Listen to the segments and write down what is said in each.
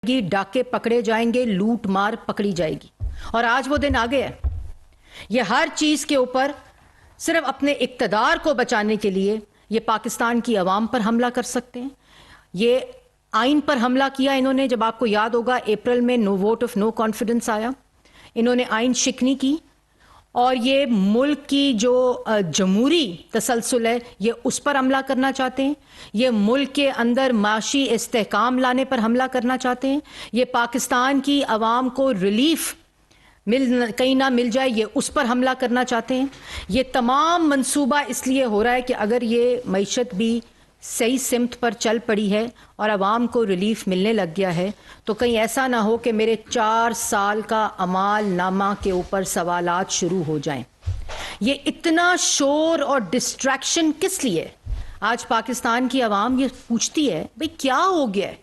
گی, ڈاکے پکڑے جائیں گے, لوٹ مار پکڑی جائے گی. اور آج وہ دن آ گیا ہے. یہ ہر چیز کے اوپر صرف اپنے اقتدار کو بچانے کے لیے یہ پاکستان کی عوام پر حملہ کر سکتے ہیں. یہ آئین پر حملہ کیا انہوں نے, جب آپ کو یاد ہوگا اپریل میں نو ووٹ آف نو کانفیڈنس آیا, انہوں نے آئین شکنی کی, اور یہ ملک کی جو جمہوری تسلسل ہے یہ اس پر حملہ کرنا چاہتے ہیں. یہ ملک کے اندر معاشی استحکام لانے پر حملہ کرنا چاہتے ہیں. یہ پاکستان کی عوام کو ریلیف کہیں نہ مل جائے یہ اس پر حملہ کرنا چاہتے ہیں. یہ تمام منصوبہ اس لیے ہو رہا ہے کہ اگر یہ معیشت بھی صحیح سمت پر چل پڑی ہے اور عوام کو ریلیف ملنے لگ گیا ہے تو کہیں ایسا نہ ہو کہ میرے 4 سال کا عمال نامہ کے اوپر سوالات شروع ہو جائیں. یہ اتنا شور اور ڈسٹریکشن کس لیے؟ آج پاکستان کی عوام یہ پوچھتی ہے بھئی کیا ہو گیا ہے؟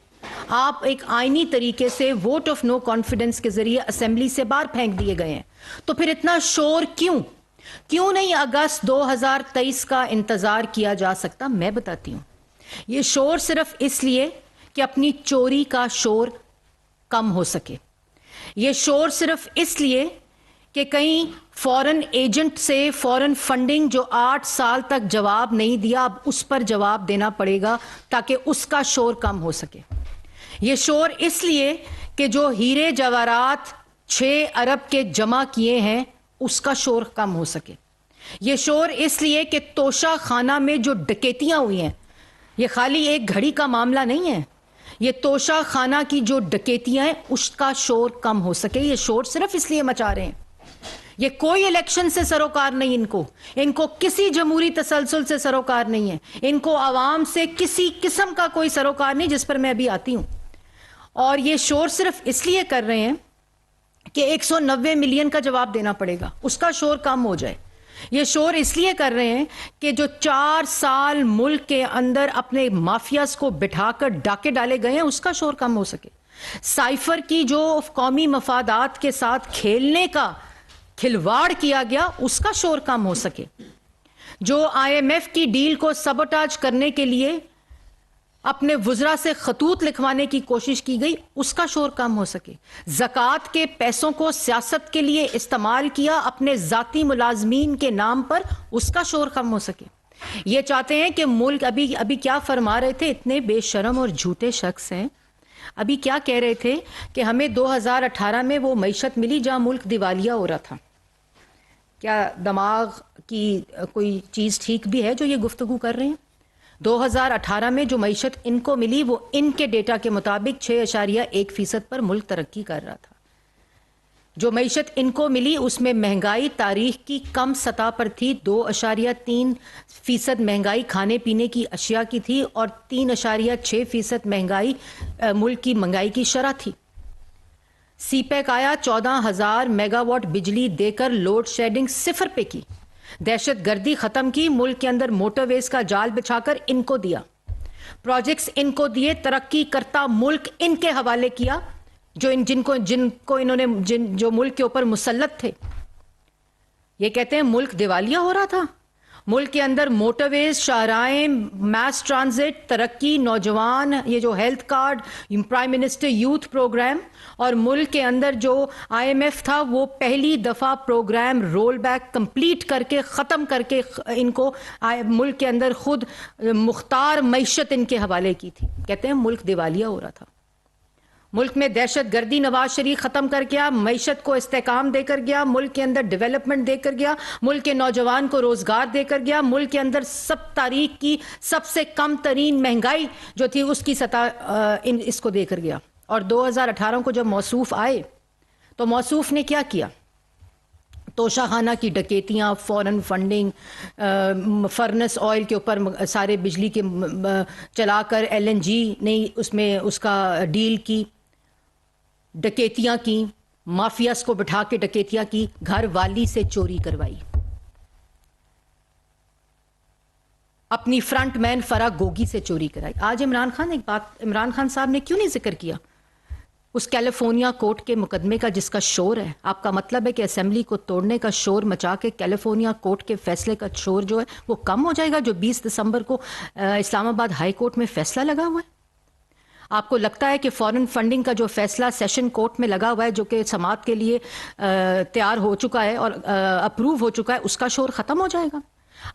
آپ ایک آئینی طریقے سے ووٹ آف نو کانفیڈنس کے ذریعے اسمبلی سے باہر پھینک دیے گئے ہیں, تو پھر اتنا شور کیوں نہیں اگست 2023 کا انتظار کیا جا سکتا؟ میں بتاتی ہوں. یہ شور صرف اس لیے کہ اپنی چوری کا شور کم ہو سکے. یہ شور صرف اس لیے کہ کہیں فورن ایجنٹ سے فورن فنڈنگ جو 8 سال تک جواب نہیں دیا, اب اس پر جواب دینا پڑے گا تاکہ اس کا شور کم ہو سکے. یہ شور اس لیے کہ جو ہیرے جواہرات 6 ارب کے جمع کیے ہیں اس کا شور کم ہو سکے. یہ شور اس لیے کہ توشہ خانہ میں جو ڈکیتیاں ہوئی ہیں, یہ خالی ایک گھڑی کا معاملہ نہیں ہے, یہ توشہ خانہ کی جو ڈکیتیاں ہیں اس کا شور کم ہو سکے. یہ شور صرف اس لیے مچا رہے ہیں. یہ کوئی الیکشن سے سروکار نہیں, ان کو کسی جمہوری تسلسل سے سروکار نہیں ہے, ان کو عوام سے کسی قسم کا کوئی سروکار نہیں, جس پر میں ابھی آتی ہوں. اور یہ شور صرف اس لیے کر رہے ہیں کہ 190 ملین کا جواب دینا پڑے گا, اس کا شور کم ہو جائے. یہ شور اس لیے کر رہے ہیں کہ جو 4 سال ملک کے اندر اپنے مافیاز کو بٹھا کر ڈاکے ڈالے گئے ہیں اس کا شور کم ہو سکے. سائفر کی جو قومی مفادات کے ساتھ کھیلنے کا کھلواڑ کیا گیا اس کا شور کم ہو سکے. جو IMF کی ڈیل کو سبوٹاج کرنے کے لیے اپنے وزراء سے خطوط لکھوانے کی کوشش کی گئی اس کا شور کم ہو سکے. زکوٰۃ کے پیسوں کو سیاست کے لیے استعمال کیا اپنے ذاتی ملازمین کے نام پر, اس کا شور کم ہو سکے. یہ چاہتے ہیں کہ ملک ابھی کیا فرما رہے تھے, اتنے بے شرم اور جھوٹے شخص ہیں. ابھی کیا کہہ رہے تھے کہ ہمیں 2018 میں وہ معیشت ملی جہاں ملک دیوالیہ ہو رہا تھا. کیا دماغ کی کوئی چیز ٹھیک بھی ہے جو یہ گفتگو کر رہے ہیں؟ 2018 میں جو معیشت ان کو ملی وہ ان کے ڈیٹا کے مطابق 6.1% پر ملک ترقی کر رہا تھا. جو معیشت ان کو ملی اس میں مہنگائی تاریخ کی کم سطح پر تھی, 2.3% مہنگائی کھانے پینے کی اشیاء کی تھی اور 3.6% مہنگائی ملک کی مہنگائی کی شرح تھی. سی پیک آیا, 14,000 میگا واٹ بجلی دے کر لوڈ شیڈنگ 0 پہ کی. دہشت گردی ختم کی, ملک کے اندر موٹر ویز کا جال بچھا کر ان کو دیا, پروجیکٹس ان کو دیے, ترقی کرتا ملک ان کے حوالے کیا جن کو انہوں نے جو ملک کے اوپر مسلط تھے. یہ کہتے ہیں ملک دیوالیہ ہو رہا تھا. ملک کے اندر موٹر ویز, شاہراہیں, میس ٹرانزٹ, ترقی, نوجوان, یہ جو health card, prime minister youth programme, اور ملک کے اندر جو IMF تھا وہ پہلی دفعہ پروگرام رول بیک کمپلیٹ کر کے ختم کر کے ان کو ملک کے اندر خود مختار معیشت ان کے حوالے کی تھی. کہتے ہیں ملک دیوالیہ ہو رہا تھا. ملک میں دہشت گردی نواز شریف ختم کر گیا, معیشت کو استحکام دے کر گیا, ملک کے اندر ڈیولپمنٹ دے کر گیا, ملک کے نوجوان کو روزگار دے کر گیا, ملک کے اندر تاریخ کی سب سے کم ترین مہنگائی جو تھی اس کی سطح اس کو دے کر گیا. اور 2018 کو جب موصوف آئے تو موصوف نے کیا کیا؟ توشہ خانہ کی ڈکیتیاں, فورن فنڈنگ, فرنس آئل کے اوپر سارے بجلی کے چلا کر LNG نے اس میں اس کا ڈیل کی, ڈکیتیاں کی, مافیاز کو بٹھا کے ڈکیتیاں کی, گھر والی سے چوری کروائی. اپنی فرنٹ مین فرا گوگی سے چوری کرائی. آج عمران خان صاحب نے کیوں نہیں ذکر کیا اس کیلیفورنیا کورٹ کے مقدمے کا جس کا شور ہے؟ آپ کا مطلب ہے کہ اسمبلی کو توڑنے کا شور مچا کے کیلیفورنیا کورٹ کے فیصلے کا شور جو ہے وہ کم ہو جائے گا, جو 20 دسمبر کو اسلام آباد ہائی کورٹ میں فیصلہ لگا ہوا ہے. آپ کو لگتا ہے کہ فورن فنڈنگ کا جو فیصلہ سیشن کورٹ میں لگا ہوا ہے جو کہ سماعت کے لیے تیار ہو چکا ہے اور اپروو ہو چکا ہے، اس کا شور ختم ہو جائے گا؟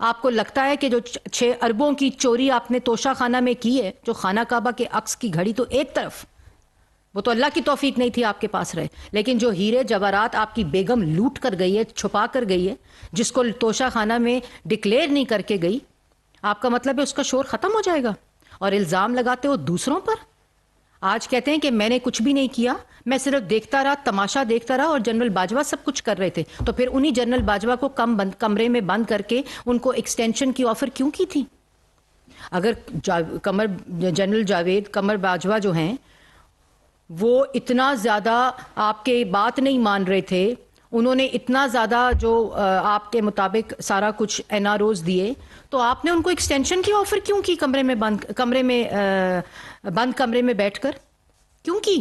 آپ کو لگتا ہے کہ جو 6 اربوں کی چوری آپ نے توشہ خانہ میں کی ہے، جو خانہ کعبہ کے عکس کی گھڑی تو ایک طرف، وہ تو اللہ کی توفیق نہیں تھی آپ کے پاس رہے، لیکن جو ہیرے جواہرات آپ کی بیگم لوٹ کر گئی ہے، چھپا کر گئی ہے، جس کو توشہ خانہ میں ڈکلیئر نہیں کر کے گئی، آپ کا مطلب ہے اس کا شور ختم ہو جائے گا؟ اور الزام لگاتے ہو دوسروں پر۔ آج کہتے ہیں کہ میں نے کچھ بھی نہیں کیا، میں صرف دیکھتا رہا، تماشا دیکھتا رہا، اور جنرل باجوہ سب کچھ کر رہے تھے۔ تو پھر انہی جنرل باجوہ کو کمرے میں بند کر کے ان کو ایکسٹینشن کی آفر کیوں کی تھی؟ اگر جنرل جاوید قمر باجوہ جو ہیں وہ اتنا زیادہ آپ کے بات نہیں مان رہے تھے، انہوں نے اتنا زیادہ جو آپ کے مطابق سارا کچھ این آر اوز دیے، تو آپ نے ان کو ایکسٹینشن کی آفر کیوں کی بند کمرے میں بیٹھ کر؟ کیوں کی؟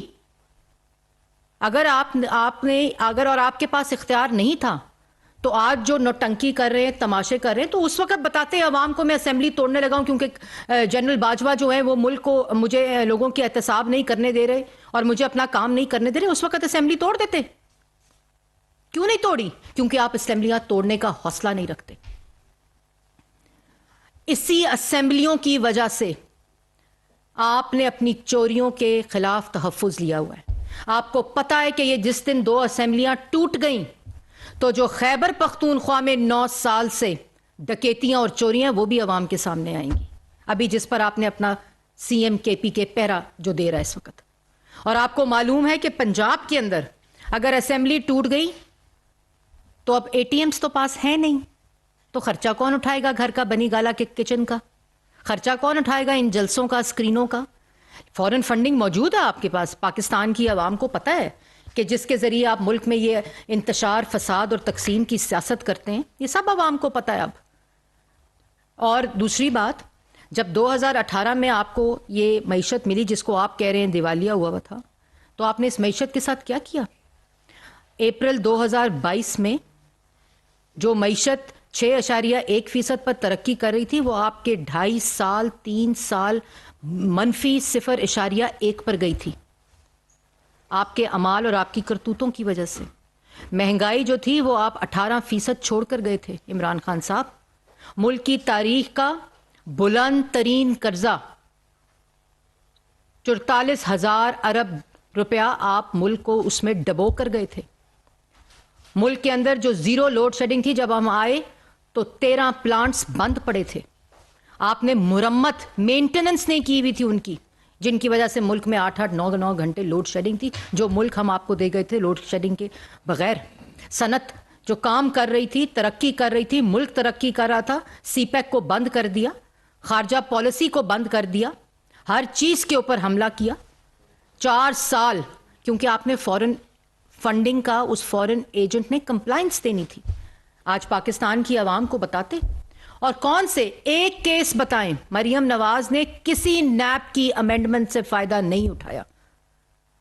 اگر آپ کے پاس اختیار نہیں تھا تو آج جو نوٹنکی کر رہے ہیں، تماشے کر رہے ہیں، تو اس وقت بتاتے عوام کو میں اسمبلی توڑنے لگا ہوں کیونکہ جنرل باجوہ جو ہیں وہ ملک کو، مجھے لوگوں کے احتساب نہیں کرنے دے رہے اور مجھے اپنا کام نہیں کرنے دے رہے، اس وقت اسمبلی توڑ دیتے۔ کیوں نہیں توڑی؟ کیونکہ آپ اسمبلیاں توڑنے کا حوصلہ نہیں رکھتے۔ اسی اسمبلیوں کی وجہ سے آپ نے اپنی چوریوں کے خلاف تحفظ لیا ہوا ہے۔ آپ کو پتا ہے کہ یہ جس دن 2 اسمبلیاں ٹوٹ گئیں تو جو خیبر پختونخوا میں 9 سال سے ڈکیتیاں اور چوریاں، وہ بھی عوام کے سامنے آئیں گی، ابھی جس پر آپ نے اپنا سی ایم کے پی کے پہرا جو دے رہا ہے اس وقت۔ اور آپ کو معلوم ہے کہ پنجاب کے اندر اگر اسمبلی ٹوٹ گئی تو اب اے ٹی ایمز تو پاس ہے نہیں، تو خرچہ کون اٹھائے گا گھر کا، بنی گالا کے کچن کا؟ خرچہ کون اٹھائے گا ان جلسوں کا، اسکرینوں کا؟ فورن فنڈنگ موجود ہے آپ کے پاس، پاکستان کی عوام کو پتہ ہے کہ جس کے ذریعے آپ ملک میں یہ انتشار، فساد اور تقسیم کی سیاست کرتے ہیں، یہ سب عوام کو پتہ ہے اب۔ اور دوسری بات، جب 2018 میں آپ کو یہ معیشت ملی جس کو آپ کہہ رہے ہیں دیوالیہ ہوا تھا، تو آپ نے اس معیشت کے ساتھ کیا کیا؟ اپریل 2022 میں جو معیشت 6.1% پر ترقی کر رہی تھی، وہ آپ کے 2.5 سال 3 سال منفی 0.1 پر گئی تھی، آپ کے اعمال اور آپ کی کرتوتوں کی وجہ سے۔ مہنگائی جو تھی وہ آپ 18% چھوڑ کر گئے تھے عمران خان صاحب۔ ملک کی تاریخ کا بلند ترین قرضہ 44,000 ارب روپیہ آپ ملک کو اس میں ڈبو کر گئے تھے۔ ملک کے اندر جو زیرو لوڈ شیڈنگ تھی، جب ہم آئے تو 13 پلانٹس بند پڑے تھے۔ آپ نے مرمت، مینٹیننس نہیں کی ہوئی تھی ان کی، جن کی وجہ سے ملک میں 8-8 9 گھنٹے لوڈ شیڈنگ تھی، جو ملک ہم آپ کو دے گئے تھے لوڈ شیڈنگ کے بغیر۔ صنعت جو کام کر رہی تھی، ترقی کر رہی تھی، ملک ترقی کر رہا تھا، سی پیک کو بند کر دیا، خارجہ پالیسی کو بند کر دیا، ہر چیز کے اوپر حملہ کیا۔ 4 سال، کیونکہ آپ نے فورن فنڈنگ کا اس فورن ایجنٹ نے کمپلائنس دینی تھی۔ آج پاکستان کی عوام کو بتاتے، اور کون سے ایک کیس بتائیں مریم نواز نے کسی نیب کی امینڈمنٹ سے فائدہ نہیں اٹھایا؟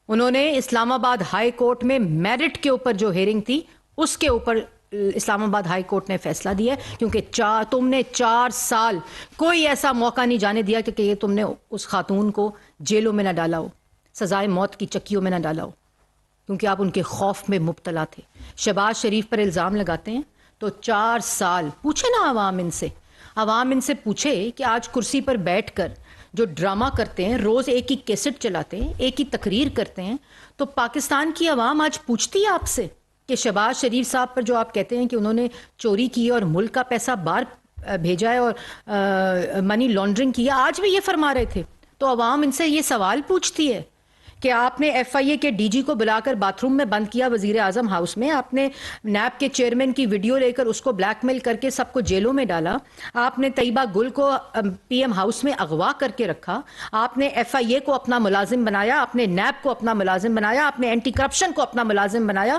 انہوں نے اسلام آباد ہائی کورٹ میں میرٹ کے اوپر جو ہیئرنگ تھی، اس کے اوپر اسلام آباد ہائی کورٹ نے فیصلہ دیا ہے، کیونکہ تم نے 4 سال کوئی ایسا موقع نہیں جانے دیا کہ یہ تم نے اس خاتون کو جیلوں میں نہ ڈالا ہو، سزائے موت کی چکیوں میں نہ ڈالا ہو، کیونکہ آپ ان کے خوف میں مبتلا تھے۔ شہباز شریف پر الزام لگاتے ہیں تو 4 سال پوچھے نا عوام ان سے پوچھے کہ آج کرسی پر بیٹھ کر جو ڈرامہ کرتے ہیں، روز ایک ہی کیسٹ چلاتے ہیں، ایک ہی تقریر کرتے ہیں، تو پاکستان کی عوام آج پوچھتی ہے آپ سے کہ شہباز شریف صاحب پر جو آپ کہتے ہیں کہ انہوں نے چوری کی اور ملک کا پیسہ باہر بھیجا ہے اور منی لانڈرنگ کی ہے، آج بھی یہ فرما رہے تھے، تو عوام ان سے یہ سوال پوچھتی ہے کہ آپ نے ایف آئی اے کے ڈی جی کو بلا کر باتھ روم میں بند کیا وزیر اعظم ہاؤس میں، آپ نے نیب کے چیئرمین کی ویڈیو لے کر اس کو بلیک میل کر کے سب کو جیلوں میں ڈالا، آپ نے طیبہ گل کو پی ایم ہاؤس میں اغوا کر کے رکھا، آپ نے ایف آئی اے کو اپنا ملازم بنایا، آپ نے نیب کو اپنا ملازم بنایا، آپ نے اینٹی کرپشن کو اپنا ملازم بنایا،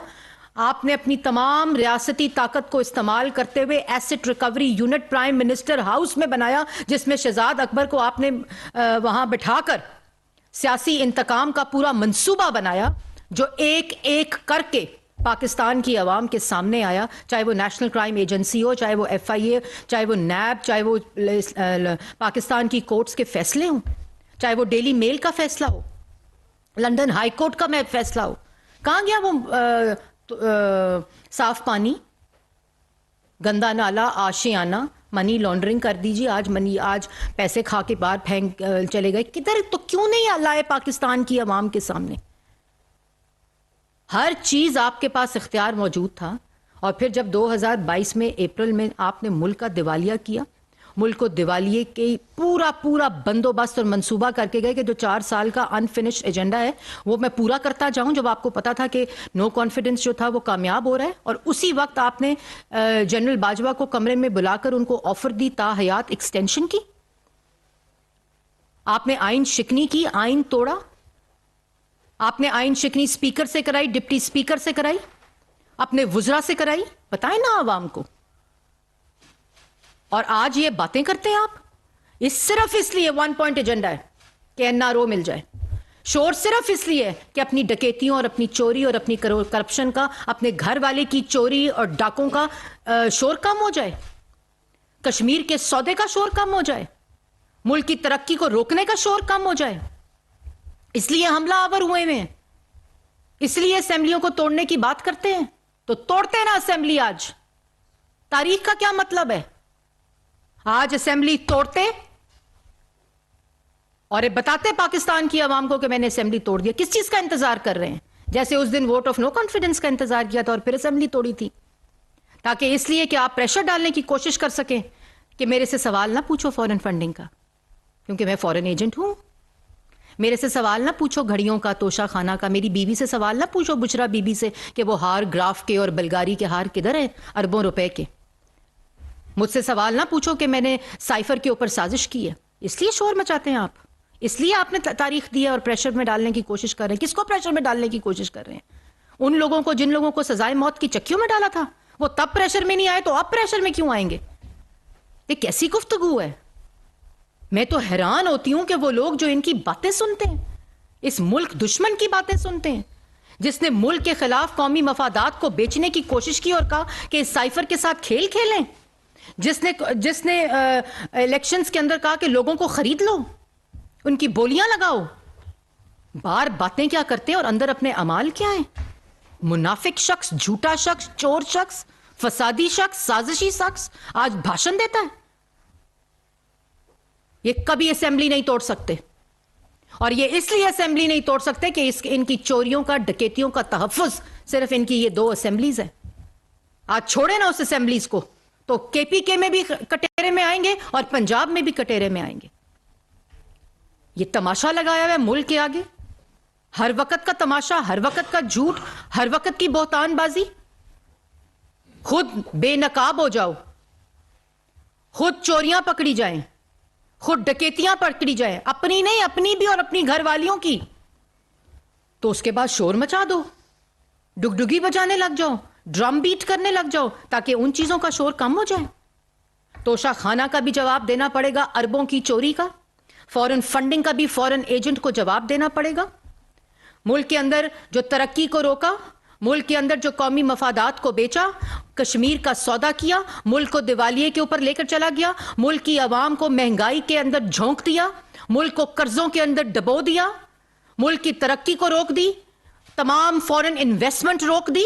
آپ نے اپنی تمام ریاستی طاقت کو استعمال کرتے ہوئے asset recovery unit prime minister house میں بنایا، جس میں شہزاد اکبر کو آپ نے وہاں بٹھا کر سیاسی انتقام کا پورا منصوبہ بنایا، جو ایک ایک کر کے پاکستان کی عوام کے سامنے آیا، چاہے وہ نیشنل کرائم ایجنسی ہو، چاہے وہ ایف آئی اے، چاہے وہ نیب، چاہے وہ پاکستان کی کورٹس کے فیصلے ہوں۔ چاہے وہ ڈیلی میل کا فیصلہ ہو, لندن ہائی کورٹ کا میں فیصلہ ہو. کہاں گیا وہ صاف پانی, گندا نالا, آشیانہ, منی لانڈرنگ کر دیجیے, آج پیسے کھا کے باہر پھینک چلے گئے, کدھر؟ تو کیوں نہیں لائے پاکستان کی عوام کے سامنے؟ ہر چیز آپ کے پاس اختیار موجود تھا. اور پھر جب 2022 میں اپریل میں آپ نے ملک کا دیوالیہ کیا, ملک کو دیوالیے کے پورا بندوبست اور منصوبہ کر کے گئے کہ جو 4 سال کا انفنشڈ ایجنڈا ہے وہ میں پورا کرتا جاؤں, جب آپ کو پتا تھا کہ نو کانفیڈنس جو تھا وہ کامیاب ہو رہا ہے. اور اسی وقت آپ نے جنرل باجوہ کو کمرے میں بلا کر ان کو آفر دی تا حیات ایکسٹینشن کی. آپ نے آئین شکنی کی, آئین توڑا. آپ نے آئین شکنی اسپیکر سے کرائی, ڈپٹی اسپیکر سے کرائی, اپنے وزراء سے کرائی. بتائیں نا عوام کو. اور آج یہ باتیں کرتے ہیں آپ, صرف اس لیے 1 پوائنٹ ایجنڈا ہے کہ NRO مل جائے. شور صرف اس لیے کہ اپنی ڈکیتیوں اور اپنی چوری اور اپنی کرپشن کا, اپنے گھر والے کی چوری اور ڈاکوں کا شور کم ہو جائے, کشمیر کے سودے کا شور کم ہو جائے, ملک کی ترقی کو روکنے کا شور کم ہو جائے. اس لیے حملہ آور ہوئے ہیں, اس لیے اسمبلیوں کو توڑنے کی بات کرتے ہیں. تو توڑتے ہیں نا اسمبلی. آج تاریخ کا کیا مطلب ہے؟ آج اسمبلی توڑتے اور بتاتے پاکستان کی عوام کو کہ میں نے اسمبلی توڑ دیا. کس چیز کا انتظار کر رہے ہیں؟ جیسے اس دن ووٹ آف نو کانفیڈنس کا انتظار کیا تھا اور پھر اسمبلی توڑی تھی, تاکہ اس لیے کہ آپ پریشر ڈالنے کی کوشش کر سکیں کہ میرے سے سوال نہ پوچھو فورن فنڈنگ کا, کیونکہ میں فورن ایجنٹ ہوں. میرے سے سوال نہ پوچھو گھڑیوں کا, توشہ خانہ کا. میری بیوی سے سوال نہ پوچھو, بشرا بی بی سے, کہ وہ ہار گراف کے اور بلگاری کے ہار کدھر ہیں اربوں روپے کے. مجھ سے سوال نہ پوچھو کہ میں نے سائفر کے اوپر سازش کی ہے. اس لیے شور مچاتے ہیں آپ, اس لیے آپ نے تاریخ دی ہے اور پریشر میں ڈالنے کی کوشش کر رہے ہیں. کس کو پریشر میں ڈالنے کی کوشش کر رہے ہیں؟ ان لوگوں کو جن لوگوں کو سزائے موت کی چکیوں میں ڈالا تھا, وہ تب پریشر میں نہیں آئے تو اب پریشر میں کیوں آئیں گے؟ یہ کیسی گفتگو ہے؟ میں تو حیران ہوتی ہوں کہ وہ لوگ جو ان کی باتیں سنتے ہیں, اس ملک دشمن کی باتیں سنتے ہیں, جس نے ملک کے خلاف قومی مفادات کو بیچنے کی کوشش کی اور کہا کہ اس سائفر کے ساتھ کھیل کھیلیں, جس نے الیکشنز کے اندر کہا کہ لوگوں کو خرید لو, ان کی بولیاں لگاؤ. بار باتیں کیا کرتے ہیں اور اندر اپنے اعمال کیا ہیں؟ منافق شخص, جھوٹا شخص, چور شخص, فسادی شخص, سازشی شخص آج بھاشن دیتا ہے. یہ کبھی اسمبلی نہیں توڑ سکتے, اور یہ اس لیے اسمبلی نہیں توڑ سکتے کہ ان کی چوریوں کا, ڈکیتیوں کا تحفظ صرف ان کی یہ 2 اسمبلیز ہیں. آج چھوڑے نا اس اسمبلیز کو, تو KPK میں بھی کٹیرے میں آئیں گے اور پنجاب میں بھی کٹیرے میں آئیں گے. یہ تماشا لگایا ہوا ہے ملک کے آگے, ہر وقت کا تماشا, ہر وقت کا جھوٹ, ہر وقت کی بہتان بازی. خود بے نقاب ہو جاؤ, خود چوریاں پکڑی جائیں, خود ڈکیتیاں پکڑی جائیں, اپنی نہیں, اپنی بھی اور اپنی گھر والیوں کی, تو اس کے بعد شور مچا دو, ڈگڈگی بجانے لگ جاؤ, ڈرم بیٹ کرنے لگ جاؤ, تاکہ ان چیزوں کا شور کم ہو جائے. توشہ خانہ کا بھی جواب دینا پڑے گا, اربوں کی چوری کا, فورن فنڈنگ کا بھی فورن ایجنٹ کو جواب دینا پڑے گا. ملک کے اندر جو ترقی کو روکا, ملک کے اندر جو قومی مفادات کو بیچا, کشمیر کا سودا کیا, ملک کو دیوالیے کے اوپر لے کر چلا گیا, ملک کی عوام کو مہنگائی کے اندر جھونک دیا, ملک کو قرضوں کے اندر ڈبو دیا, ملک کی ترقی کو روک دی, تمام فورن انویسٹمنٹ روک دی,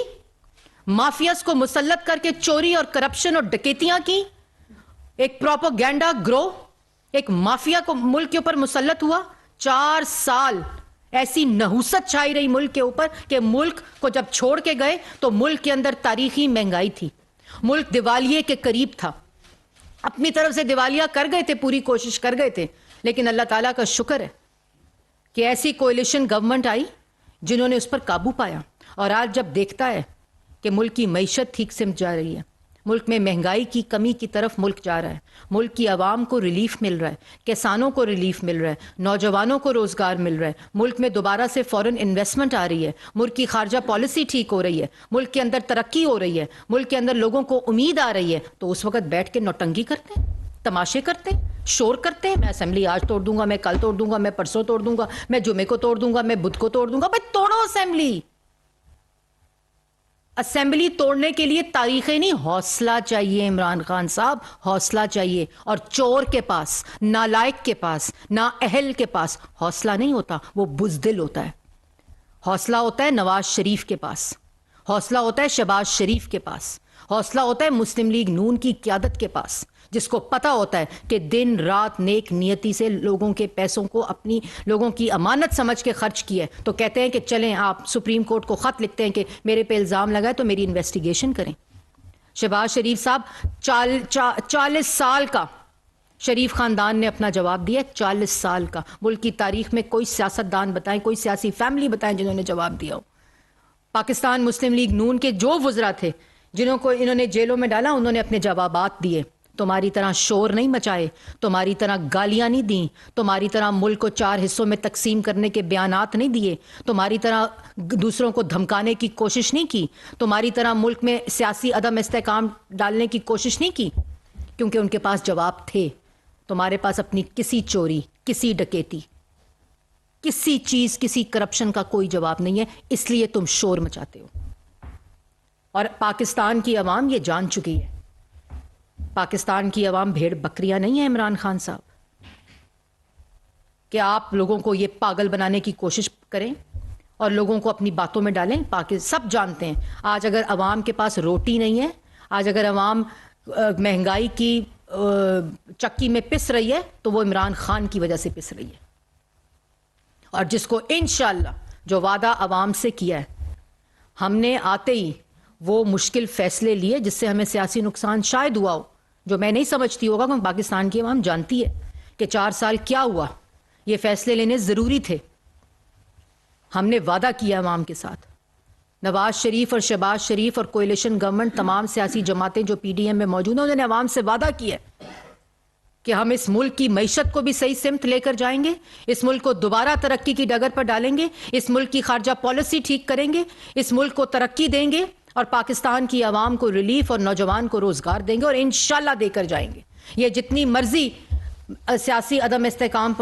مافیاز کو مسلط کر کے چوری اور کرپشن اور ڈکیتیاں کی, ایک پروپیگنڈا گرو, ایک مافیا کو ملک کے اوپر مسلط ہوا. 4 سال ایسی نحوست چھائی رہی ملک کے اوپر کہ ملک کو جب چھوڑ کے گئے تو ملک کے اندر تاریخی مہنگائی تھی, ملک دیوالیے کے قریب تھا. اپنی طرف سے دیوالیہ کر گئے تھے, پوری کوشش کر گئے تھے, لیکن اللہ تعالیٰ کا شکر ہے کہ ایسی کولیشن گورنمنٹ آئی جنہوں نے اس پر قابو پایا. اور آج جب دیکھتا ہے کہ ملک کی معیشت ٹھیک سمت جا رہی ہے, ملک میں مہنگائی کی کمی کی طرف ملک جا رہا ہے, ملک کی عوام کو ریلیف مل رہا ہے, کسانوں کو ریلیف مل رہا ہے, نوجوانوں کو روزگار مل رہا ہے, ملک میں دوبارہ سے فورن انویسٹمنٹ آ رہی ہے, ملک کی خارجہ پالیسی ٹھیک ہو رہی ہے, ملک کے اندر ترقی ہو رہی ہے, ملک کے اندر لوگوں کو امید آ رہی ہے, تو اس وقت بیٹھ کے نوٹنگی کرتے ہیں, تماشے کرتے ہیں, شور کرتے ہیں. میں اسمبلی آج توڑ دوں گا, میں کل توڑ دوں گا, میں پرسوں توڑ دوں گا, میں جمعے کو توڑ دوں گا, میں بدھ کو توڑ دوں گا. بھائی توڑو اسمبلی. اسمبلی توڑنے کے لیے تاریخیں نہیں، حوصلہ چاہیے عمران خان صاحب، حوصلہ چاہیے. اور چور کے پاس، نالائق کے پاس، نااہل کے پاس حوصلہ نہیں ہوتا، وہ بزدل ہوتا ہے. حوصلہ ہوتا ہے نواز شریف کے پاس، حوصلہ ہوتا ہے شہباز شریف کے پاس، حوصلہ ہوتا ہے مسلم لیگ نون کی قیادت کے پاس، جس کو پتا ہوتا ہے کہ دن رات نیک نیتی سے لوگوں کے پیسوں کو اپنی لوگوں کی امانت سمجھ کے خرچ کیا ہے. تو کہتے ہیں کہ چلیں آپ سپریم کورٹ کو خط لکھتے ہیں کہ میرے پہ الزام لگا ہے تو میری انویسٹیگیشن کریں. شہباز شریف صاحب 40 سال کا شریف خاندان نے اپنا جواب دیا. 40 سال کا. ملک کی تاریخ میں کوئی سیاستدان بتائیں، کوئی سیاسی فیملی بتائیں جنہوں نے جواب دیا ہو. پاکستان مسلم لیگ نون کے جو وزراء تھے جنہوں کو انہوں نے جیلوں میں ڈالا، انہوں نے اپنے جوابات دیے. تمہاری طرح شور نہیں مچائے، تمہاری طرح گالیاں نہیں دیں، تمہاری طرح ملک کو 4 حصوں میں تقسیم کرنے کے بیانات نہیں دیے، تمہاری طرح دوسروں کو دھمکانے کی کوشش نہیں کی، تمہاری طرح ملک میں سیاسی عدم استحکام ڈالنے کی کوشش نہیں کی، کیونکہ ان کے پاس جواب تھے. تمہارے پاس اپنی کسی چوری، کسی ڈکیتی، کسی چیز، کسی کرپشن کا کوئی جواب نہیں ہے، اس لیے تم شور مچاتے ہو. اور پاکستان کی عوام یہ جان چکی ہے. پاکستان کی عوام بھیڑ بکریاں نہیں ہیں عمران خان صاحب کہ آپ لوگوں کو یہ پاگل بنانے کی کوشش کریں اور لوگوں کو اپنی باتوں میں ڈالیں. سب جانتے ہیں آج اگر عوام کے پاس روٹی نہیں ہے، آج اگر عوام مہنگائی کی چکی میں پس رہی ہے تو وہ عمران خان کی وجہ سے پس رہی ہے. اور جس کو انشاءاللہ جو وعدہ عوام سے کیا ہے، ہم نے آتے ہی وہ مشکل فیصلے لیے جس سے ہمیں سیاسی نقصان شاید ہوا ہو، جو میں نہیں سمجھتی ہوگا، کیونکہ پاکستان کی عوام جانتی ہے کہ 4 سال کیا ہوا. یہ فیصلے لینے ضروری تھے. ہم نے وعدہ کیا عوام کے ساتھ. نواز شریف اور شہباز شریف اور کولیشن گورنمنٹ، تمام سیاسی جماعتیں جو پی ڈی ایم میں موجود ہیں، انہوں نے عوام سے وعدہ کیا ہے کہ ہم اس ملک کی معیشت کو بھی صحیح سمت لے کر جائیں گے، اس ملک کو دوبارہ ترقی کی ڈگر پر ڈالیں گے، اس ملک کی خارجہ پالیسی ٹھیک کریں گے، اس ملک کو ترقی دیں گے اور پاکستان کی عوام کو ریلیف اور نوجوان کو روزگار دیں گے، اور انشاءاللہ دے کر جائیں گے. یہ جتنی مرضی سیاسی عدم استحکام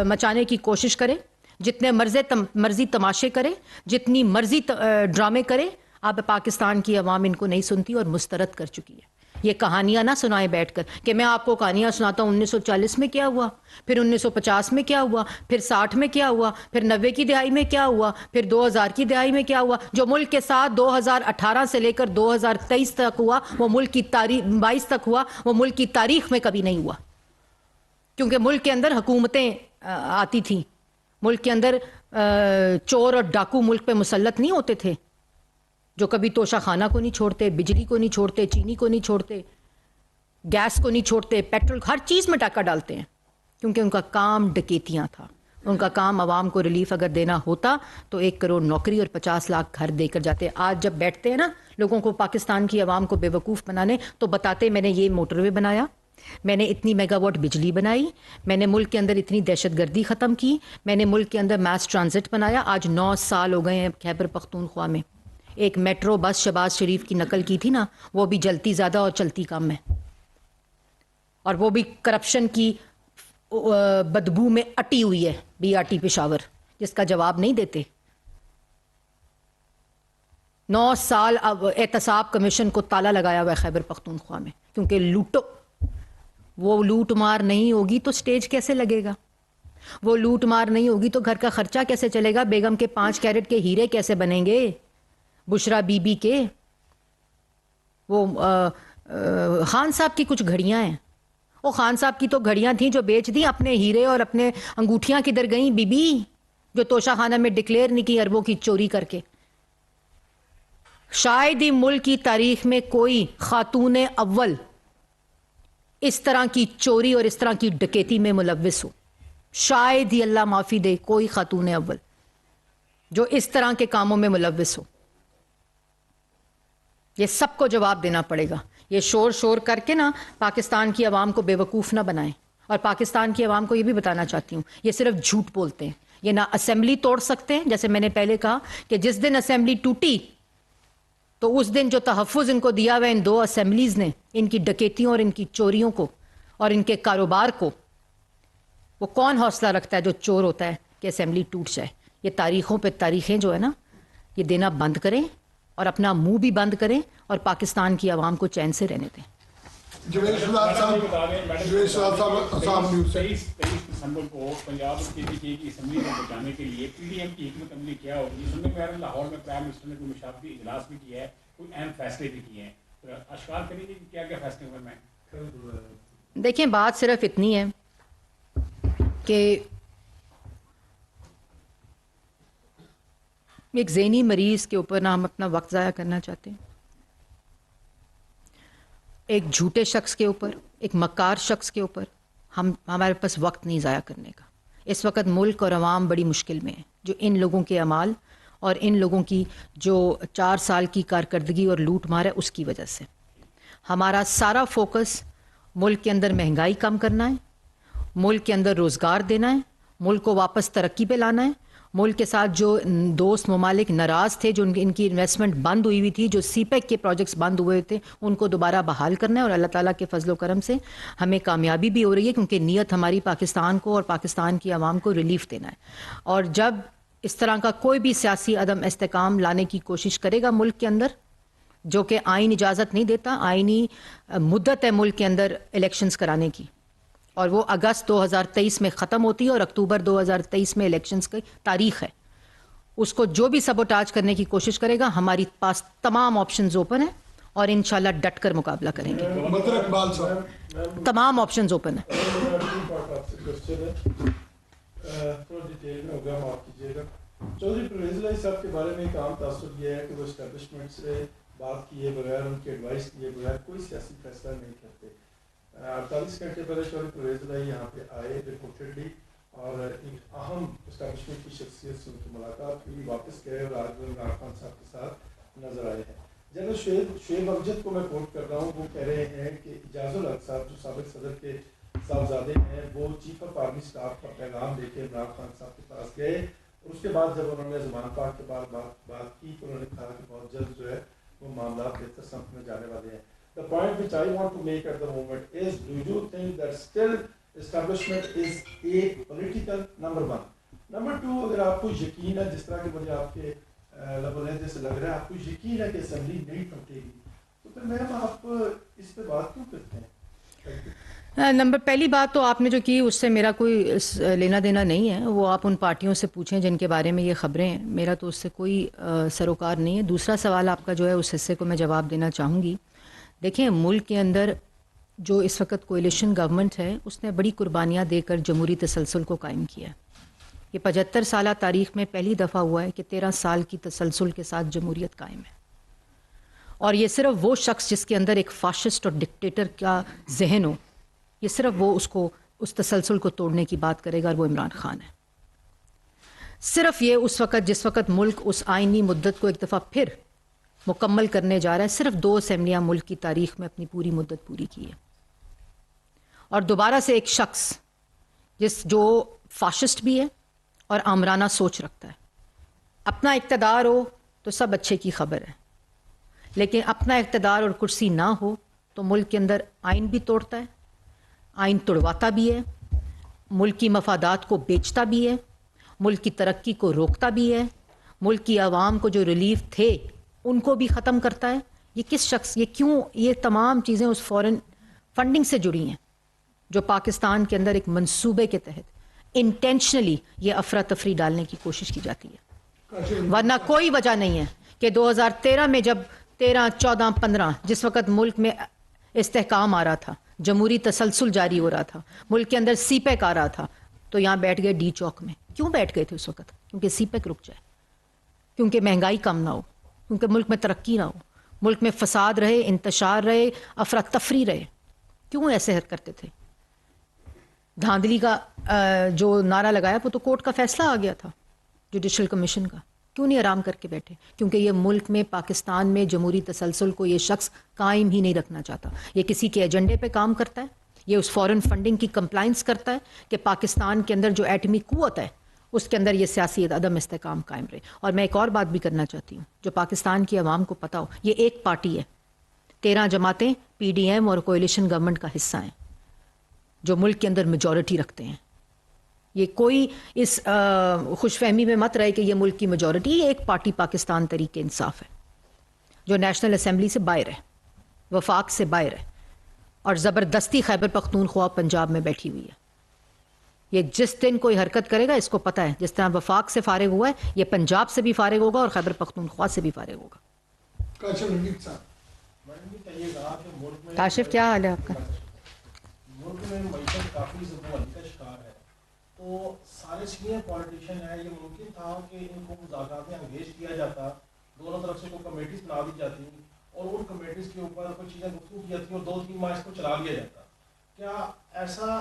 مچانے کی کوشش کرے، جتنے مرضی تماشے کرے، جتنی مرضی ڈرامے کرے، اب پاکستان کی عوام ان کو نہیں سنتی اور مسترد کر چکی ہے. یہ کہانیاں نہ سنائیں بیٹھ کر کہ میں آپ کو کہانیاں سناتا ہوں 1940 میں کیا ہوا، پھر 1950 میں کیا ہوا، پھر 60 میں کیا ہوا، پھر 90 کی دہائی میں کیا ہوا، پھر 2000 کی دہائی میں کیا ہوا. جو ملک کے ساتھ 2018 سے لے کر 2023 تک ہوا، وہ ملک کی تاریخ 22 تک ہوا، وہ ملک کی تاریخ میں کبھی نہیں ہوا. کیونکہ ملک کے اندر حکومتیں آتی تھیں، ملک کے اندر چور اور ڈاکو ملک پہ مسلط نہیں ہوتے تھے، جو کبھی توشہ خانہ کو نہیں چھوڑتے، بجلی کو نہیں چھوڑتے، چینی کو نہیں چھوڑتے، گیس کو نہیں چھوڑتے، پیٹرول، ہر چیز میں ٹاکہ ڈالتے ہیں، کیونکہ ان کا کام ڈکیتیاں تھا. ان کا کام عوام کو ریلیف اگر دینا ہوتا تو 1 کروڑ نوکری اور 50 لاکھ گھر دے کر جاتے. آج جب بیٹھتے ہیں نا لوگوں کو، پاکستان کی عوام کو بے وقوف بنانے، تو بتاتے میں نے یہ موٹر وے بنایا، میں نے اتنی میگا واٹ بجلی بنائی، میں نے ملک کے اندر اتنی دہشت گردی ختم کی، میں نے ملک کے اندر میس ٹرانزٹ بنایا. آج 9 سال ہو گئے ہیں خیبر پختونخوا میں. ایک میٹرو بس شہباز شریف کی نقل کی تھی نا، وہ بھی جلتی زیادہ اور چلتی کم ہے، اور وہ بھی کرپشن کی بدبو میں اٹی ہوئی ہے. بی آر ٹی پشاور جس کا جواب نہیں دیتے. 9 سال اب احتساب کمیشن کو تالا لگایا ہوا ہے خیبر پختونخوا میں، کیونکہ لوٹو. وہ لوٹ مار نہیں ہوگی تو سٹیج کیسے لگے گا؟ وہ لوٹ مار نہیں ہوگی تو گھر کا خرچہ کیسے چلے گا؟ بیگم کے 5 کیرٹ کے ہیرے کیسے بنیں گے؟ بشرا بی بی کے وہ خان صاحب کی کچھ گھڑیاں ہیں، وہ خان صاحب کی تو گھڑیاں تھیں جو بیچ دیں، اپنے ہیرے اور اپنے انگوٹھیاں کدھر گئیں بی بی، جو توشہ خانہ میں ڈکلیئر نہیں کی اربوں کی چوری کر کے. شاید ہی ملک کی تاریخ میں کوئی خاتون اول اس طرح کی چوری اور اس طرح کی ڈکیتی میں ملوث ہو. شاید ہی اللہ معافی دے کوئی خاتون اول جو اس طرح کے کاموں میں ملوث ہو. یہ سب کو جواب دینا پڑے گا. یہ شور کر کے نا پاکستان کی عوام کو بے وقوف نہ بنائیں. اور پاکستان کی عوام کو یہ بھی بتانا چاہتی ہوں، یہ صرف جھوٹ بولتے ہیں. یہ نہ اسمبلی توڑ سکتے ہیں، جیسے میں نے پہلے کہا کہ جس دن اسمبلی ٹوٹی تو اس دن جو تحفظ ان کو دیا ہوا ان 2 اسمبلیز نے، ان کی ڈکیتیوں اور ان کی چوریوں کو اور ان کے کاروبار کو، وہ کون حوصلہ رکھتا ہے جو چور ہوتا ہے کہ اسمبلی ٹوٹ جائے؟ یہ تاریخوں پہ تاریخیں جو ہے نا، یہ دینا بند کریں اور اپنا منہ بھی بند کریں اور پاکستان کی عوام کو چین سے رہنے دیں. جویش شہزاد صاحب اسام نیوز سے 23 دسمبر کو پنجاب اور کے پی کے کی اسمبلی کو بچانے کے لیے پی ڈی ایم کی حکمت عملی کیا ہوگی؟ سننے میں آ رہا ہے لاہور میں پرائم منسٹر نے کوئی مشاورتی اجلاس بھی کیا ہے, کوئی اہم فیصلے بھی کیے ہیں, اشکار کریں گے کہ کیا کیا فیصلے ہوئے میں؟ دیکھیں بات صرف اتنی ہے کہ ایک ذہنی مریض کے اوپر نہ ہم اپنا وقت ضائع کرنا چاہتے ہیں, ایک جھوٹے شخص کے اوپر, ایک مکار شخص کے اوپر ہمارے پاس وقت نہیں ضائع کرنے کا. اس وقت ملک اور عوام بڑی مشکل میں ہے, جو ان لوگوں کے اعمال اور ان لوگوں کی جو 4 سال کی کارکردگی اور لوٹ مار ہے اس کی وجہ سے. ہمارا سارا فوکس ملک کے اندر مہنگائی کم کرنا ہے, ملک کے اندر روزگار دینا ہے, ملک کو واپس ترقی پہ لانا ہے. ملک کے ساتھ جو دوست ممالک ناراض تھے, جو ان کی انویسٹمنٹ بند ہوئی تھی, جو سی پیک کے پروجیکٹس بند ہوئے تھے, ان کو دوبارہ بحال کرنا ہے. اور اللہ تعالیٰ کے فضل و کرم سے ہمیں کامیابی بھی ہو رہی ہے, کیونکہ نیت ہماری پاکستان کو اور پاکستان کی عوام کو ریلیف دینا ہے. اور جب اس طرح کا کوئی بھی سیاسی عدم استحکام لانے کی کوشش کرے گا ملک کے اندر, جو کہ آئین اجازت نہیں دیتا, آئینی مدت ہے ملک کے اندر الیکشنز کرانے کی, اور وہ اگست 2023 میں ختم ہوتی ہے اور اکتوبر 2023 میں الیکشنز کی تاریخ ہے. اس کو جو بھی سبوٹاج کرنے کی کوشش کرے گا, ہماری پاس تمام آپشنز اوپن ہیں اور انشاءاللہ ڈٹ کر مقابلہ کریں گے. مطر اقبال صاحب تمام آپشنز اوپن ہیں. چودھری پرویز الہی صاحب کے بارے میں ایک عام تاثر یہ ہے کہ وہ اسٹیبلشمنٹ سے بات کیے بغیر, ان کی ایڈوائس کیے بغیر کوئی سیاسی فیصلہ نہیں کرتے. 48 گھنٹے پہلے چودھری پرویز الہی یہاں پہ آئے ریپورٹڈلی, اور ایک اہم اسٹیبلشمنٹ کی شخصیت سے ان کی ملاقات ہوئی, واپس گئے اور آج وہ عمران خان صاحب کے ساتھ نظر آئے ہیں. جنرل شعیب امجد کو میں کوٹ کر رہا ہوں, وہ کہہ رہے ہیں کہ اجاز الحق صاحب جو سابق صدر کے صاحبزادے ہیں, وہ چیف آف آرمی اسٹاف کا پیغام لے کے عمران خان صاحب کے پاس گئے, اور اس کے بعد جب انہوں نے زمان پاک کے بعد بات کی تو انہوں نے کہا کہ بہت جلد جو ہے وہ معاملات بہتر سمت میں جانے والے ہیں. The point which I want to make at the moment is, do you think that still establishment is a political, number one. Number two, اگر آپ کو یقین ہے, جس طرح کہ مجھے آپ کے لب لہجے سے لگ رہا ہے, آپ کو یقین ہے کہ اسمبلی نہیں ٹوٹے گی, تو پھر میم آپ اس پہ بات کیوں کرتے ہیں؟ پہلی بات تو آپ نے جو کی اس سے میرا کوئی لینا دینا نہیں ہے, وہ آپ ان پارٹیوں سے پوچھیں جن کے بارے میں یہ خبریں ہیں, میرا تو اس سے کوئی سروکار نہیں ہے. دوسرا سوال آپ کا جو ہے اس حصے کو میں جواب دینا چاہوں گی. دیکھیں ملک کے اندر جو اس وقت کوئلیشن گورنمنٹ ہے, اس نے بڑی قربانیاں دے کر جمہوری تسلسل کو قائم کیا ہے. یہ 75 سالہ تاریخ میں پہلی دفعہ ہوا ہے کہ 13 سال کی تسلسل کے ساتھ جمہوریت قائم ہے. اور یہ صرف وہ شخص جس کے اندر ایک فاشسٹ اور ڈکٹیٹر کا ذہن ہو, یہ صرف وہ اس تسلسل کو توڑنے کی بات کرے گا, اور وہ عمران خان ہے. صرف یہ اس وقت جس وقت ملک اس آئینی مدت کو ایک دفعہ پھر مکمل کرنے جا رہا ہے, صرف 2 اسمبلیاں ملک کی تاریخ میں اپنی پوری مدت پوری کی ہے. اور دوبارہ سے ایک شخص جو فاشسٹ بھی ہے اور آمرانہ سوچ رکھتا ہے. اپنا اقتدار ہو تو سب اچھے کی خبر ہے, لیکن اپنا اقتدار اور کرسی نہ ہو تو ملک کے اندر آئین بھی توڑتا ہے, آئین توڑواتا بھی ہے, ملک کی مفادات کو بیچتا بھی ہے, ملک کی ترقی کو روکتا بھی ہے, ملک کی عوام کو جو ریلیف تھے ان کو بھی ختم کرتا ہے. یہ کس شخص, یہ کیوں, یہ تمام چیزیں اس فورن فنڈنگ سے جڑی ہیں جو پاکستان کے اندر ایک منصوبے کے تحت انٹینشنلی یہ افراتفری ڈالنے کی کوشش کی جاتی ہے. ورنہ کوئی وجہ نہیں ہے کہ 2013 میں جب 13, 14, 15 جس وقت ملک میں استحکام آ رہا تھا, جمہوری تسلسل جاری ہو رہا تھا, ملک کے اندر سی پیک آ رہا تھا, تو یہاں بیٹھ گئے ڈی چوک میں. کیوں بیٹھ گئے تھے اس وقت؟ کیونکہ سی پیک رک جائے, کیونکہ مہنگائی کم نہ ہو, کیونکہ ملک میں ترقی نہ ہو, ملک میں فساد رہے, انتشار رہے, افراتفری رہے. کیوں ایسے کرتے تھے؟ دھاندلی کا جو نعرہ لگایا وہ تو کورٹ کا فیصلہ آ گیا تھا, جوڈیشل کمیشن کا. کیوں نہیں آرام کر کے بیٹھے؟ کیونکہ یہ ملک میں پاکستان میں جمہوری تسلسل کو یہ شخص قائم ہی نہیں رکھنا چاہتا. یہ کسی کے ایجنڈے پہ کام کرتا ہے, یہ اس فورن فنڈنگ کی کمپلائنس کرتا ہے کہ پاکستان کے اندر جو ایٹمی قوت ہے اس کے اندر یہ سیاسی عدم استحکام قائم رہے. اور میں ایک اور بات بھی کرنا چاہتی ہوں جو پاکستان کی عوام کو پتہ ہو, یہ ایک پارٹی ہے, 13 جماعتیں پی ڈی ایم اور کوئلیشن گورنمنٹ کا حصہ ہیں جو ملک کے اندر میجورٹی رکھتے ہیں. یہ کوئی اس خوش فہمی میں مت رہے کہ یہ ملک کی میجورٹی, یہ ایک پارٹی پاکستان تحریک انصاف ہے. جو نیشنل اسمبلی سے باہر ہے, وفاق سے باہر ہے, اور زبردستی خیبر پختونخوا پنجاب میں بیٹھی ہوئی ہے. یہ جس دن کوئی حرکت کرے گا اس کو پتہ ہے, جس طرح وفاق سے فارغ ہوا ہے یہ پنجاب سے بھی فارغ ہوگا اور خیبر پختونخوا سے بھی فارغ ہوگا. کاشف رنگیت صاحب, کاشف کیا حال ہے آپ کا؟ ملک میں معیشت کافی زبردستی کا شکار ہے, تو سارے سینئر پولیٹیشین ہیں, یہ ممکن تھا کہ ان کو مذاکرات میں انگیج کیا جاتا, دونوں طرف سے کوئی کمیٹیز بنا دی جاتی اور ان کمیٹیز کے اوپر کوئی چیزیں گفتگو کی جاتی اور 2-3 ماہ اس کو چلا لیا جاتا. کیا ایسا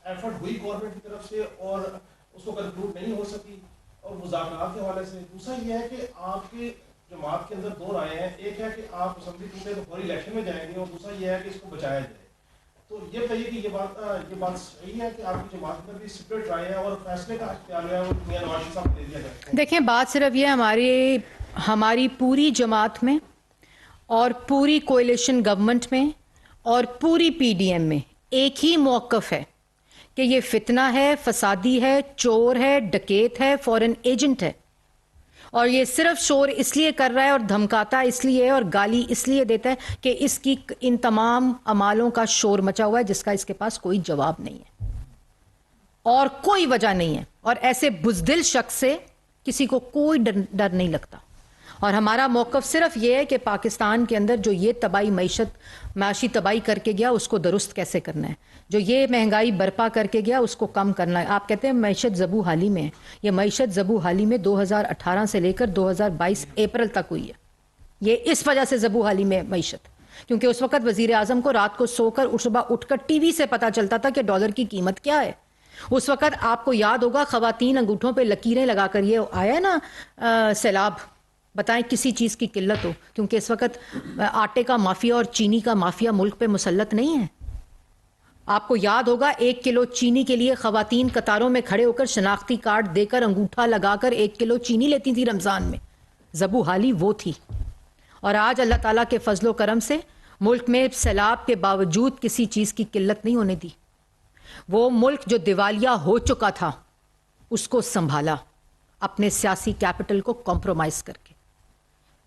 ایفرٹ ہوئی گورنمنٹ کی طرف سے اور اس کو کنکلوڈ نہیں ہو سکی؟ اور مذاکرات کے حوالے سے دوسرا یہ ہے کہ آپ کے جماعت کے اندر 2 رائے ہیں, ایک ہے کہ آپ اسمبلی ٹوٹے تو فوری الیکشن میں جائیں گے, اور دوسرا یہ ہے کہ اس کو بچایا جائے. تو یہ بتائیے کہ یہ بات صحیح ہے کہ آپ کی جماعت میں بھی سپریٹ رائے ہیں اور فیصلے کا اختیار ہے وہ میاں نواز شریف صاحب کو دے دیا جائے؟ دیکھیں بات صرف یہ ہماری پوری جماعت میں اور پوری کولیشن گورنمنٹ میں اور پوری پی ڈی ایم میں ایک ہی موقف ہے کہ یہ فتنہ ہے, فسادی ہے, چور ہے, ڈکیت ہے, فورن ایجنٹ ہے, اور یہ صرف شور اس لیے کر رہا ہے اور دھمکاتا اس لیے اور گالی اس لیے دیتا ہے کہ اس کی ان تمام اعمالوں کا شور مچا ہوا ہے جس کا اس کے پاس کوئی جواب نہیں ہے اور کوئی وجہ نہیں ہے. اور ایسے بزدل شخص سے کسی کو کوئی ڈر نہیں لگتا. اور ہمارا موقف صرف یہ ہے کہ پاکستان کے اندر جو یہ تباہی معاشی تباہی کر کے گیا اس کو درست کیسے کرنا ہے, جو یہ مہنگائی برپا کر کے گیا اس کو کم کرنا ہے. آپ کہتے ہیں معیشت زبو حالی میں ہے, یہ معیشت زبو حالی میں 2018 سے لے کر 2022 اپریل تک ہوئی ہے. یہ اس وجہ سے زبو حالی میں معیشت, کیونکہ اس وقت وزیر اعظم کو رات کو سو کر صبح اٹھ کر ٹی وی سے پتا چلتا تھا کہ ڈالر کی قیمت کیا ہے. اس وقت آپ کو یاد ہوگا خواتین انگوٹھوں پہ لکیریں لگا کر یہ آیا نا سیلاب, بتائیں کسی چیز کی قلت ہو, کیونکہ اس وقت آٹے کا مافیا اور چینی کا مافیا ملک پہ مسلط نہیں ہے. آپ کو یاد ہوگا 1 کلو چینی کے لیے خواتین قطاروں میں کھڑے ہو کر شناختی کارڈ دے کر انگوٹھا لگا کر 1 کلو چینی لیتی تھی رمضان میں. زبو حالی وہ تھی. اور آج اللہ تعالیٰ کے فضل و کرم سے ملک میں سیلاب کے باوجود کسی چیز کی قلت نہیں ہونے دی. وہ ملک جو دیوالیہ ہو چکا تھا اس کو سنبھالا اپنے سیاسی کیپٹل کو کمپرومائز کر کے,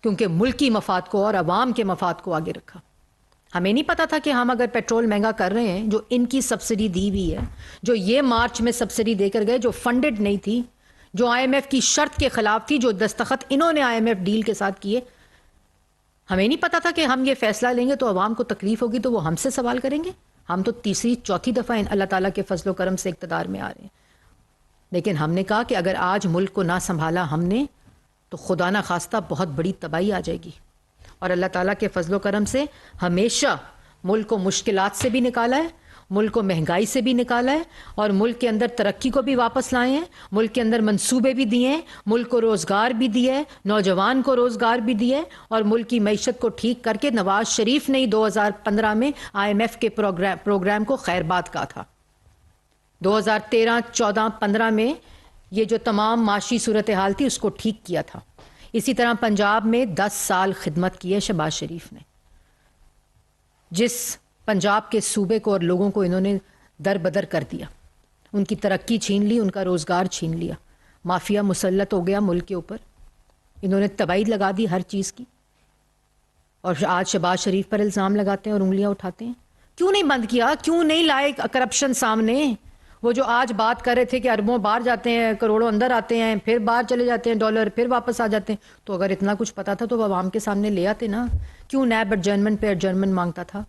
کیونکہ ملکی مفاد کو اور عوام کے مفاد کو آگے رکھا. ہمیں نہیں پتا تھا کہ ہم اگر پیٹرول مہنگا کر رہے ہیں, جو ان کی سبسڈی دی ہوئی ہے, جو یہ مارچ میں سبسڈی دے کر گئے, جو فنڈڈ نہیں تھی, جو آئی ایم ایف کی شرط کے خلاف تھی, جو دستخط انہوں نے آئی ایم ایف ڈیل کے ساتھ کیے, ہمیں نہیں پتا تھا کہ ہم یہ فیصلہ لیں گے تو عوام کو تکلیف ہوگی تو وہ ہم سے سوال کریں گے. ہم تو 3-4 دفعہ اللہ تعالیٰ کے فضل و کرم سے اقتدار میں آ رہے ہیں. لیکن ہم نے کہا کہ اگر آج ملک کو نہ سنبھالا ہم نے تو خدا نہ خواستہ بہت بڑی تباہی آ جائے گی. اور اللہ تعالیٰ کے فضل و کرم سے ہمیشہ ملک کو مشکلات سے بھی نکالا ہے, ملک کو مہنگائی سے بھی نکالا ہے, اور ملک کے اندر ترقی کو بھی واپس لائے ہیں, ملک کے اندر منصوبے بھی دیے ہیں, ملک کو روزگار بھی دیا ہے, نوجوان کو روزگار بھی دیا ہے, اور ملک کی معیشت کو ٹھیک کر کے نواز شریف نے 2015 میں آئی ایم ایف کے پروگرام کو خیر بات کہا تھا. 2013, 14, 15 میں یہ جو تمام معاشی صورتحال تھی اس کو ٹھیک کیا تھا. اسی طرح پنجاب میں 10 سال خدمت کی ہے شہباز شریف نے. جس پنجاب کے صوبے کو اور لوگوں کو انہوں نے در بدر کر دیا, ان کی ترقی چھین لی, ان کا روزگار چھین لیا, مافیا مسلط ہو گیا ملک کے اوپر, انہوں نے تباہی لگا دی ہر چیز کی, اور آج شہباز شریف پر الزام لگاتے ہیں اور انگلیاں اٹھاتے ہیں. کیوں نہیں بند کیا, کیوں نہیں لائے کرپشن سامنے؟ وہ جو آج بات کر رہے تھے کہ اربوں باہر جاتے ہیں, کروڑوں اندر آتے ہیں, پھر باہر چلے جاتے ہیں ڈالر, پھر واپس آ جاتے ہیں, تو اگر اتنا کچھ پتا تھا تو وہ عوام کے سامنے لے آتے نا. کیوں نیب ایڈجرنمنٹ پہ ایڈجرنمنٹ مانگتا تھا؟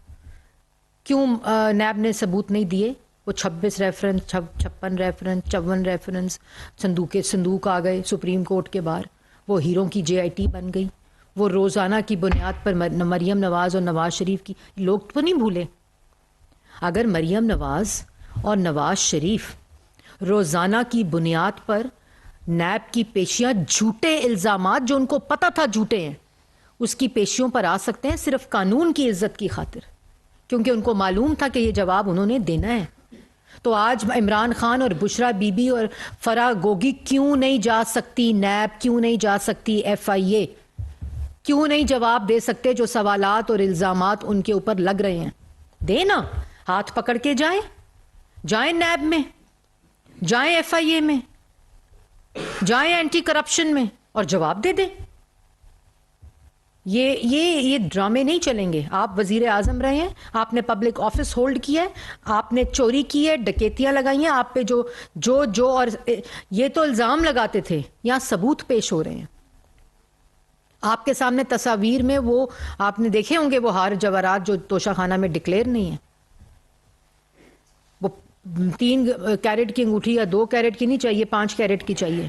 کیوں نیب نے ثبوت نہیں دیے؟ وہ 26 ریفرنس, 56 ریفرنس, 54 ریفرنس, صندوق آ گئے سپریم کورٹ کے باہر, وہ ہیروں کی JIT بن گئی, وہ روزانہ کی بنیاد پر مریم نواز اور نواز شریف کی, لوگ تو نہیں بھولے. اگر مریم نواز اور نواز شریف روزانہ کی بنیاد پر نیب کی پیشیاں جھوٹے الزامات جو ان کو پتہ تھا جھوٹے ہیں اس کی پیشیوں پر آ سکتے ہیں صرف قانون کی عزت کی خاطر, کیونکہ ان کو معلوم تھا کہ یہ جواب انہوں نے دینا ہے, تو آج عمران خان اور بشرا بی بی اور فرا گوگی کیوں نہیں جا سکتی نیب, کیوں نہیں جا سکتی FIA, کیوں نہیں جواب دے سکتے جو سوالات اور الزامات ان کے اوپر لگ رہے ہیں؟ دے نا, ہاتھ پکڑ کے جائیں نیب میں, جائیں FIA میں, جائیں اینٹی کرپشن میں اور جواب دے دیں. یہ ڈرامے نہیں چلیں گے. آپ وزیر اعظم رہے ہیں, آپ نے پبلک آفس ہولڈ کیا ہے, آپ نے چوری کی ہے, ڈکیتیاں لگائی ہیں آپ پہ, جو اور یہ تو الزام لگاتے تھے, یہاں ثبوت پیش ہو رہے ہیں آپ کے سامنے تصاویر میں. وہ آپ نے دیکھے ہوں گے وہ ہار جواہرات جو توشہ خانہ میں ڈکلیئر نہیں ہے. وہ 3 کیرٹ کی انگوٹھی یا 2 کیرٹ کی نہیں چاہیے, 5 کیرٹ کی چاہیے.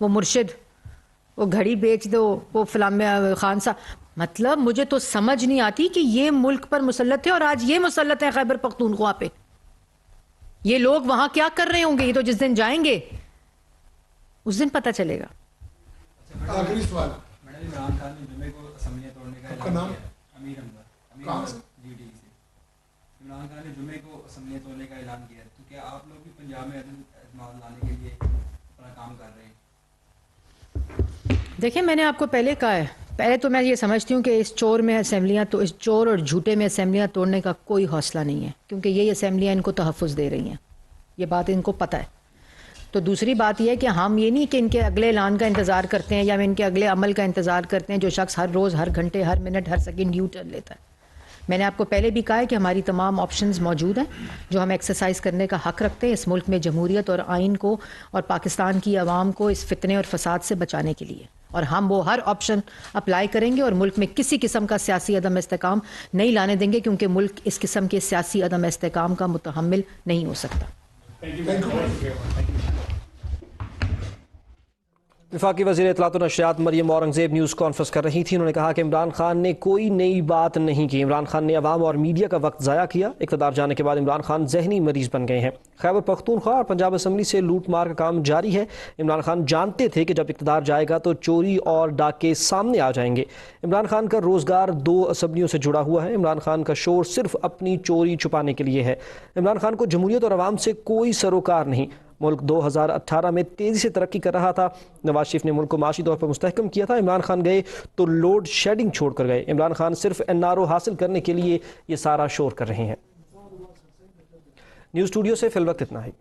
وہ مرشد, وہ گھڑی بیچ دو, وہ فلام خان صاحب. مطلب مجھے تو سمجھ نہیں آتی کہ یہ ملک پر مسلط ہے اور آج یہ مسلط ہے خیبر پختونخوا پہ. یہ لوگ وہاں کیا کر رہے ہوں گے, یہ تو جس دن جائیں گے اس دن پتہ چلے گا. آخری سوال. میڈم عمران خان نے جمعے کو اسمبلیاں توڑنے کا آپ کا نام؟ امیر احمد جی ٹی وی سے. عمران خان نے جمعے کو اسمبلیاں توڑنے کا اعلان کیا, تو کیا آپ لوگ بھی پنجاب میں اعتماد لانے کے لیے اپنا کام کر رہے ہیں؟ دیکھیں میں نے آپ کو پہلے کہا ہے, پہلے تو میں یہ سمجھتی ہوں کہ اس چور میں اسمبلیاں, تو اس چور اور جھوٹے میں اسمبلیاں توڑنے کا کوئی حوصلہ نہیں ہے, کیونکہ یہ اسمبلیاں ان کو تحفظ دے رہی ہیں, یہ بات ان کو پتہ ہے. تو دوسری بات یہ ہے کہ ہم یہ نہیں کہ ان کے اگلے اعلان کا انتظار کرتے ہیں یا ان کے اگلے عمل کا انتظار کرتے ہیں جو شخص ہر روز, ہر گھنٹے, ہر منٹ, ہر سیکنڈ یو ٹرن لیتا ہے. میں نے آپ کو پہلے بھی کہا ہے کہ ہماری تمام آپشنز موجود ہیں جو ہم ایکسرسائز کرنے کا حق رکھتے ہیں اس ملک میں جمہوریت اور آئین کو اور پاکستان کی عوام کو اس فتنے اور فساد سے بچانے کے لیے, اور ہم وہ ہر آپشن اپلائی کریں گے اور ملک میں کسی قسم کا سیاسی عدم استحکام نہیں لانے دیں گے, کیونکہ ملک اس قسم کے سیاسی عدم استحکام کا متحمل نہیں ہو سکتا. وفاقی وزیر اطلاعات و نشریات مریم اورنگزیب نیوز کانفرنس کر رہی تھی. انہوں نے کہا کہ عمران خان نے کوئی نئی بات نہیں کی. عمران خان نے عوام اور میڈیا کا وقت ضائع کیا. اقتدار جانے کے بعد عمران خان ذہنی مریض بن گئے ہیں. خیبر پختونخوا اور پنجاب اسمبلی سے لوٹ مار کا کام جاری ہے. عمران خان جانتے تھے کہ جب اقتدار جائے گا تو چوری اور ڈاکے سامنے آ جائیں گے. عمران خان کا روزگار 2 اسمبلیوں سے جڑا ہوا ہے. عمران خان کا شور صرف اپنی چوری چھپانے کے لیے ہے. عمران خان کو جمہوریت اور عوام سے کوئی سروکار نہیں. ملک 2018 میں تیزی سے ترقی کر رہا تھا. نواز شریف نے ملک کو معاشی طور پر مستحکم کیا تھا. عمران خان گئے تو لوڈ شیڈنگ چھوڑ کر گئے. عمران خان صرف NRO حاصل کرنے کے لیے یہ سارا شور کر رہے ہیں. نیوز اسٹوڈیو سے فی الوقت اتنا ہی.